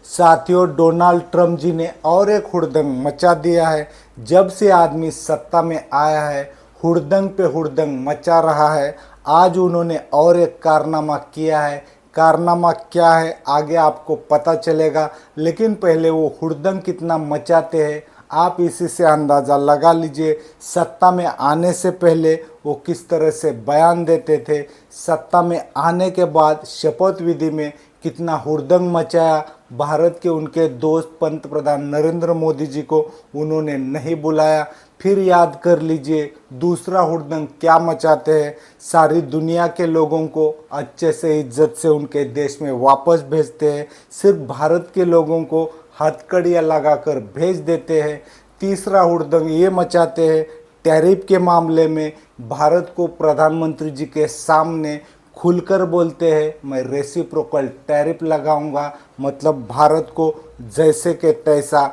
साथियों, Donald Trump जी ने और एक हुड़दंग मचा दिया है। जब से आदमी सत्ता में आया है, हुड़दंग पे हुड़दंग मचा रहा है। आज उन्होंने और एक कारनामा किया है। कारनामा क्या है आगे आपको पता चलेगा, लेकिन पहले वो हुड़दंग कितना मचाते हैं आप इसी से अंदाज़ा लगा लीजिए। सत्ता में आने से पहले वो किस तरह से बयान देते थे, सत्ता में आने के बाद शपथ विधि में कितना हुड़दंग मचाया। भारत के उनके दोस्त पंत प्रधान नरेंद्र मोदी जी को उन्होंने नहीं बुलाया। फिर याद कर लीजिए दूसरा हुड़दंग क्या मचाते हैं, सारी दुनिया के लोगों को अच्छे से इज्जत से उनके देश में वापस भेजते हैं, सिर्फ भारत के लोगों को हथकड़ियाँ लगाकर भेज देते हैं। तीसरा हुड़दंग ये मचाते हैं टैरिफ के मामले में। भारत को प्रधानमंत्री जी के सामने खुलकर बोलते हैं मैं रेसिप्रोकल टैरिफ लगाऊंगा, मतलब भारत को जैसे के तैसा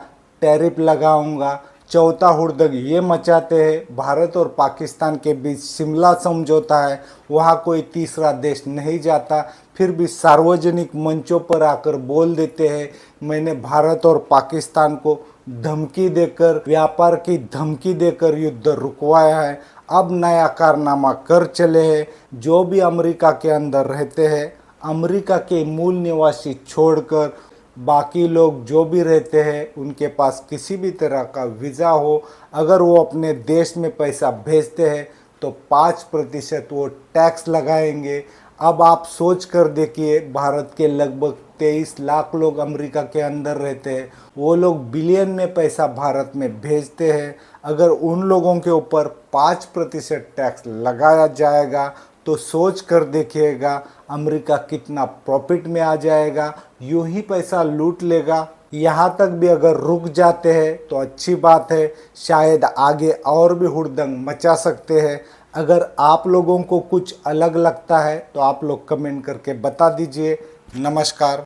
टैरिफ लगाऊंगा। चौथा हुड़दंग ये मचाते हैं भारत और पाकिस्तान के बीच शिमला समझौता है, वहाँ कोई तीसरा देश नहीं जाता, फिर भी सार्वजनिक मंचों पर आकर बोल देते हैं मैंने भारत और पाकिस्तान को धमकी देकर, व्यापार की धमकी देकर युद्ध रुकवाया है। अब नया कारनामा कर चले हैं, जो भी अमेरिका के अंदर रहते हैं, अमेरिका के मूल निवासी छोड़कर बाकी लोग जो भी रहते हैं उनके पास किसी भी तरह का वीज़ा हो, अगर वो अपने देश में पैसा भेजते हैं तो 5% वो टैक्स लगाएंगे। अब आप सोच कर देखिए, भारत के लगभग 23 लाख लोग अमेरिका के अंदर रहते हैं, वो लोग बिलियन में पैसा भारत में भेजते हैं। अगर उन लोगों के ऊपर 5% टैक्स लगाया जाएगा तो सोच कर देखिएगा अमेरिका कितना प्रॉफिट में आ जाएगा। यूं ही पैसा लूट लेगा। यहाँ तक भी अगर रुक जाते हैं तो अच्छी बात है, शायद आगे और भी हुड़दंग मचा सकते हैं। अगर आप लोगों को कुछ अलग लगता है तो आप लोग कमेंट करके बता दीजिए। नमस्कार।